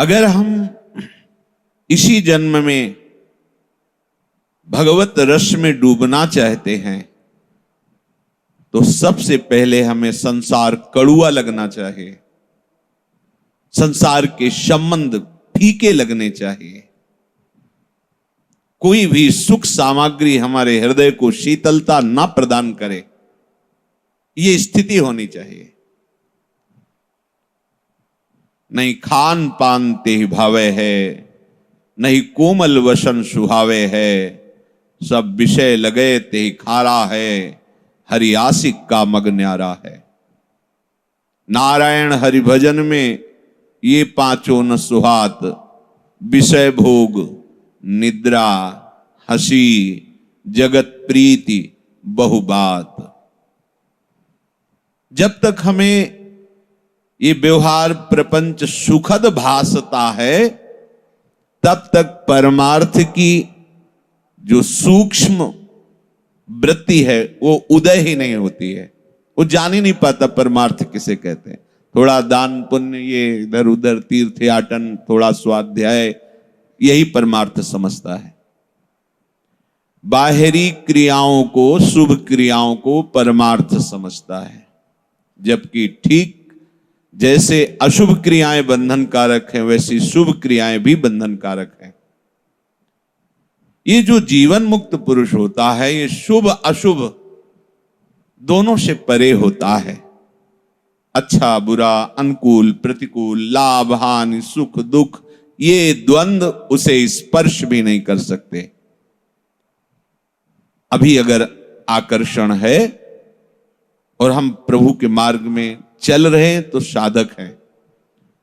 अगर हम इसी जन्म में भगवत रस में डूबना चाहते हैं तो सबसे पहले हमें संसार कड़ुआ लगना चाहिए, संसार के संबंध फीके लगने चाहिए। कोई भी सुख सामग्री हमारे हृदय को शीतलता ना प्रदान करे, यह स्थिति होनी चाहिए। नहीं खान पान ते भावे है, नहीं कोमल वसन सुहावे है, सब विषय लगे ते खारा है, हरि आशिक का मग न्यारा है। नारायण हरि भजन में ये पांचों न सुहात, विषय भोग, निद्रा, हंसी, जगत प्रीति, बहुबात। जब तक हमें ये व्यवहार प्रपंच सुखद भासता है तब तक परमार्थ की जो सूक्ष्म वृत्ति है वो उदय ही नहीं होती है। वो जान ही नहीं पाता परमार्थ किसे कहते हैं। थोड़ा दान पुण्य, ये इधर उधर तीर्थयाटन, थोड़ा स्वाध्याय, यही परमार्थ समझता है। बाहरी क्रियाओं को, शुभ क्रियाओं को परमार्थ समझता है, जबकि ठीक जैसे अशुभ क्रियाएं बंधनकारक हैं वैसी शुभ क्रियाएं भी बंधनकारक हैं। ये जो जीवन मुक्त पुरुष होता है ये शुभ अशुभ दोनों से परे होता है। अच्छा बुरा, अनुकूल प्रतिकूल, लाभ हानि, सुख दुख, ये द्वंद्व उसे स्पर्श भी नहीं कर सकते। अभी अगर आकर्षण है और हम प्रभु के मार्ग में चल रहे हैं तो साधक हैं।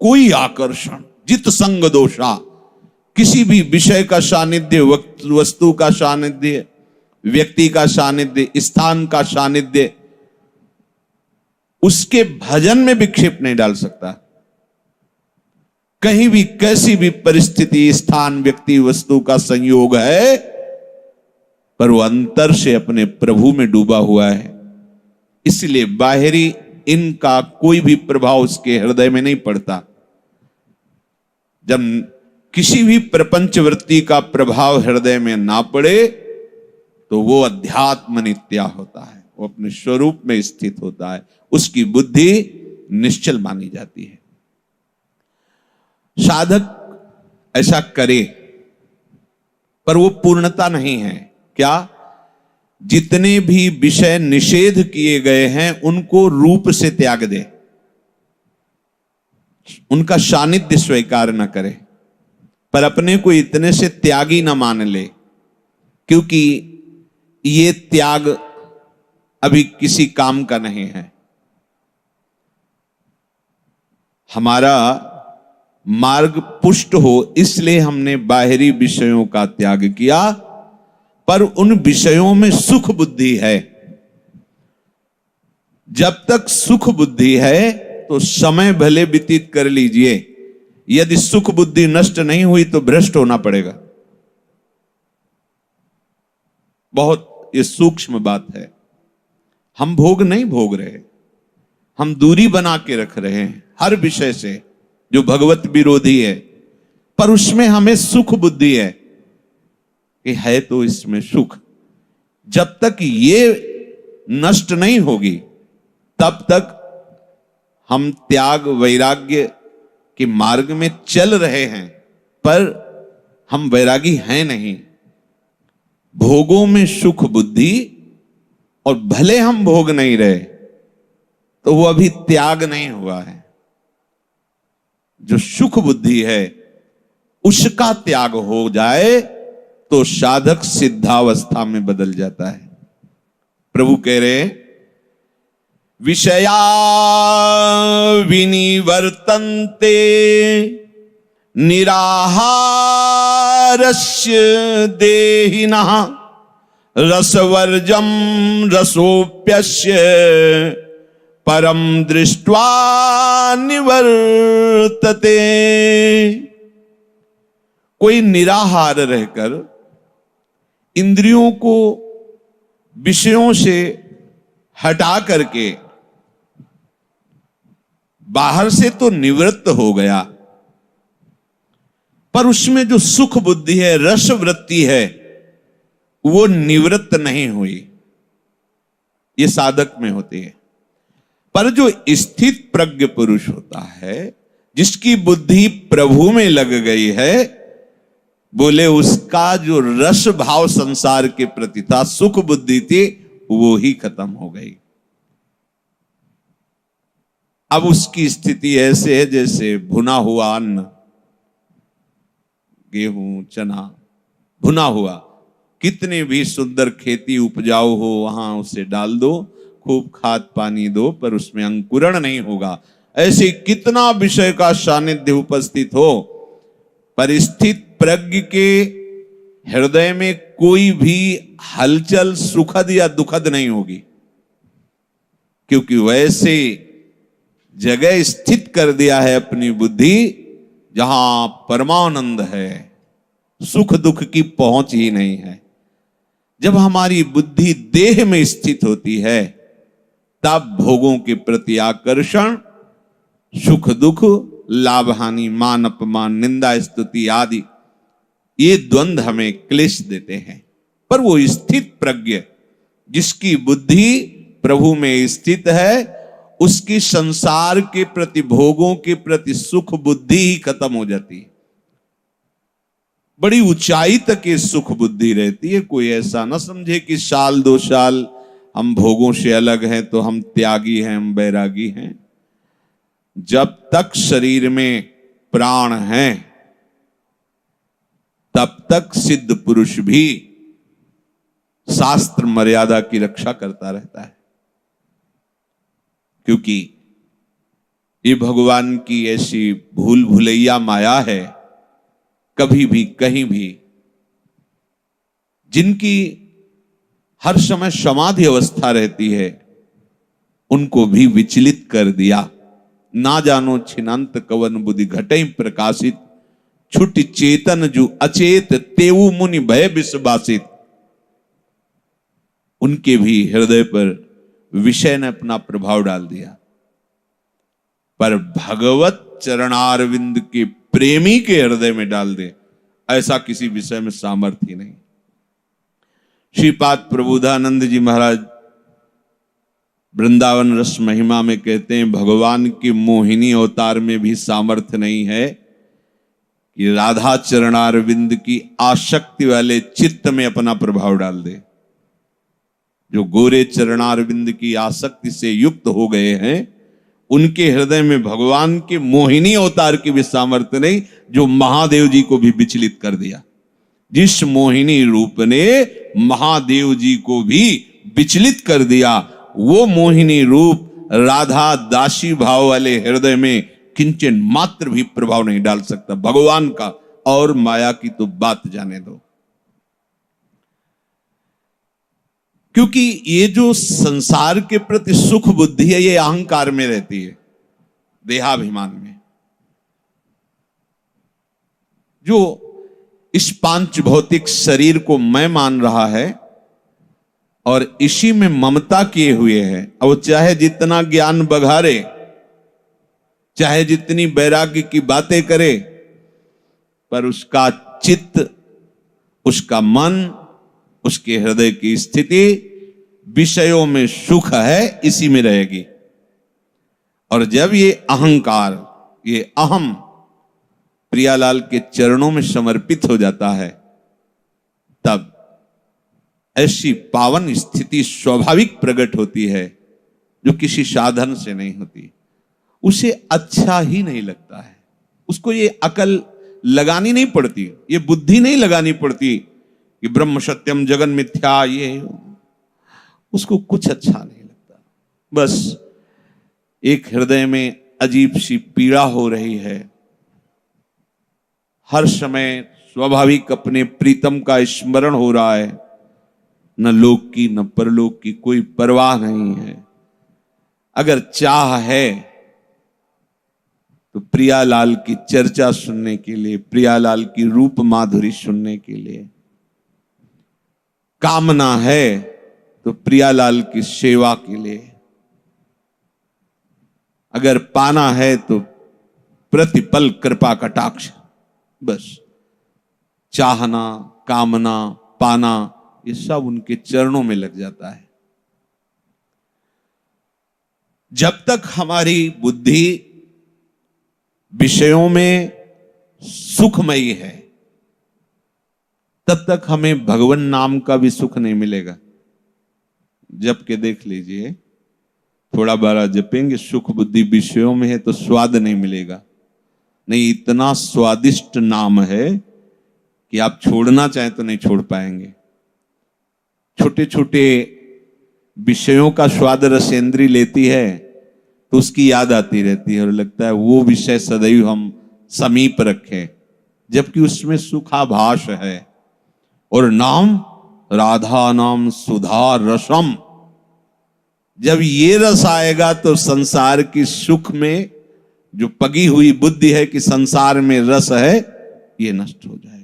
कोई आकर्षण, जित संग दोषा, किसी भी विषय का सानिध्य, वस्तु का सानिध्य, व्यक्ति का सानिध्य, स्थान का सानिध्य, उसके भजन में विक्षेप नहीं डाल सकता। कहीं भी कैसी भी परिस्थिति, स्थान, व्यक्ति, वस्तु का संयोग है पर वो अंतर से अपने प्रभु में डूबा हुआ है, इसलिए बाहरी इनका कोई भी प्रभाव उसके हृदय में नहीं पड़ता। जब किसी भी प्रपंच वृत्ति का प्रभाव हृदय में ना पड़े तो वो अध्यात्म नित्या होता है, वो अपने स्वरूप में स्थित होता है, उसकी बुद्धि निश्चल मानी जाती है। साधक ऐसा करे पर वो पूर्णता नहीं है। क्या? जितने भी विषय निषेध किए गए हैं उनको रूप से त्याग दे, उनका सानिध्य स्वीकार न करे, पर अपने को इतने से त्यागी न मान ले, क्योंकि ये त्याग अभी किसी काम का नहीं है। हमारा मार्ग पुष्ट हो इसलिए हमने बाहरी विषयों का त्याग किया, पर उन विषयों में सुख बुद्धि है। जब तक सुख बुद्धि है तो समय भले व्यतीत कर लीजिए, यदि सुख बुद्धि नष्ट नहीं हुई तो भ्रष्ट होना पड़ेगा। बहुत ये सूक्ष्म बात है। हम भोग नहीं भोग रहे, हम दूरी बना के रख रहे हैं हर विषय से जो भगवत विरोधी है, पर उसमें हमें सुख बुद्धि है कि है तो इसमें सुख। जब तक ये नष्ट नहीं होगी तब तक हम त्याग वैराग्य के मार्ग में चल रहे हैं, पर हम वैरागी हैं नहीं। भोगों में सुख बुद्धि, और भले हम भोग नहीं रहे तो वो अभी त्याग नहीं हुआ है। जो सुख बुद्धि है उसका त्याग हो जाए तो साधक सिद्धावस्था में बदल जाता है। प्रभु कह रहे हैं विषया विनिवर्तन्ते निराहारस्य देहिनः रसवर्जम रसोप्यस्य परम दृष्ट्वा निवर्तते। कोई निराहार रहकर इंद्रियों को विषयों से हटा करके बाहर से तो निवृत्त हो गया, पर उसमें जो सुख बुद्धि है, रस वृत्ति है, वो निवृत्त नहीं हुई। ये साधक में होती है। पर जो स्थित प्रज्ञ पुरुष होता है, जिसकी बुद्धि प्रभु में लग गई है, बोले उसका जो रस भाव संसार के प्रति था, सुख बुद्धि थी, वो ही खत्म हो गई। अब उसकी स्थिति ऐसे है जैसे भुना हुआ अन्न, गेहूं चना भुना हुआ, कितने भी सुंदर खेती उपजाऊ हो, वहां उसे डाल दो, खूब खाद पानी दो, पर उसमें अंकुरण नहीं होगा। ऐसे कितना विषय का सानिध्य उपस्थित हो, पर स्थित प्रज्ञ के हृदय में कोई भी हलचल सुखद या दुखद नहीं होगी, क्योंकि वैसे जगह स्थित कर दिया है अपनी बुद्धि जहां परमानंद है, सुख दुख की पहुंच ही नहीं है। जब हमारी बुद्धि देह में स्थित होती है, तब भोगों के प्रति आकर्षण, सुख दुख, लाभ हानि, मान अपमान, निंदा स्तुति आदि ये द्वंद्व हमें क्लेश देते हैं। पर वो स्थित प्रज्ञ, जिसकी बुद्धि प्रभु में स्थित है, उसकी संसार के प्रति, भोगों के प्रति सुख बुद्धि ही खत्म हो जाती है। बड़ी ऊंचाई तक ये सुख बुद्धि रहती है। कोई ऐसा ना समझे कि साल दो साल हम भोगों से अलग हैं तो हम त्यागी हैं, हम बैरागी हैं। जब तक शरीर में प्राण हैं, तब तक सिद्ध पुरुष भी शास्त्र मर्यादा की रक्षा करता रहता है, क्योंकि ये भगवान की ऐसी भूल भुलैया माया है, कभी भी कहीं भी जिनकी हर समय समाधि अवस्था रहती है, उनको भी विचलित कर दिया। ना जानो छिनांत कवन बुद्धि घटई प्रकाशित, छुट चेतन जो अचेत तेऊ मुनि भय विश्वासित। उनके भी हृदय पर विषय ने अपना प्रभाव डाल दिया। पर भगवत चरणारविंद के प्रेमी के हृदय में डाल दे, ऐसा किसी विषय में सामर्थ्य ही नहीं। श्रीपाद प्रबोधानंद जी महाराज वृंदावन रस महिमा में कहते हैं, भगवान की मोहिनी अवतार में भी सामर्थ्य नहीं है कि राधा चरणारविंद की आसक्ति वाले चित्त में अपना प्रभाव डाल दे। जो गोरे चरणारविंद की आसक्ति से युक्त हो गए हैं, उनके हृदय में भगवान के मोहिनी अवतार की भी सामर्थ्य नहीं, जो महादेव जी को भी विचलित कर दिया। जिस मोहिनी रूप ने महादेव जी को भी विचलित कर दिया, वो मोहिनी रूप राधा दासी भाव वाले हृदय में किंचन मात्र भी प्रभाव नहीं डाल सकता। भगवान का और माया की तो बात जाने दो। क्योंकि ये जो संसार के प्रति सुख बुद्धि है, ये अहंकार में रहती है, देहाभिमान में। जो इस पांच भौतिक शरीर को मैं मान रहा है और इसी में ममता किए हुए है, अब चाहे जितना ज्ञान बघारे, चाहे जितनी वैराग्य की बातें करे, पर उसका चित्त, उसका मन, उसके हृदय की स्थिति विषयों में सुख है, इसी में रहेगी। और जब ये अहंकार, ये अहम प्रियालाल के चरणों में समर्पित हो जाता है, तब ऐसी पावन स्थिति स्वाभाविक प्रकट होती है, जो किसी साधन से नहीं होती। उसे अच्छा ही नहीं लगता है, उसको ये अकल लगानी नहीं पड़ती, ये बुद्धि नहीं लगानी पड़ती कि ब्रह्म सत्यम जगन मिथ्या, ये उसको कुछ अच्छा नहीं लगता। बस एक हृदय में अजीब सी पीड़ा हो रही है, हर समय स्वाभाविक अपने प्रीतम का स्मरण हो रहा है, न लोक की न परलोक की कोई परवाह नहीं है। अगर चाह है तो प्रियालाल की चर्चा सुनने के लिए, प्रियालाल की रूप माधुरी सुनने के लिए, कामना है तो प्रियालाल की सेवा के लिए, अगर पाना है तो प्रतिपल कृपा कटाक्ष, बस चाहना, कामना, पाना, ये सब उनके चरणों में लग जाता है। जब तक हमारी बुद्धि विषयों में सुखमयी है, तब तक हमें भगवान नाम का भी सुख नहीं मिलेगा। जप के देख लीजिए, थोड़ा बारा जपेंगे, सुख बुद्धि विषयों में है तो स्वाद नहीं मिलेगा। नहीं, इतना स्वादिष्ट नाम है कि आप छोड़ना चाहें तो नहीं छोड़ पाएंगे। छोटे छोटे विषयों का स्वाद रसेंद्री लेती है तो उसकी याद आती रहती है और लगता है वो विषय सदैव हम समीप रखें, जबकि उसमें सुखाभास है। और नाम राधा नाम सुधा रसम, जब ये रस आएगा तो संसार की सुख में जो पगी हुई बुद्धि है कि संसार में रस है, ये नष्ट हो जाए।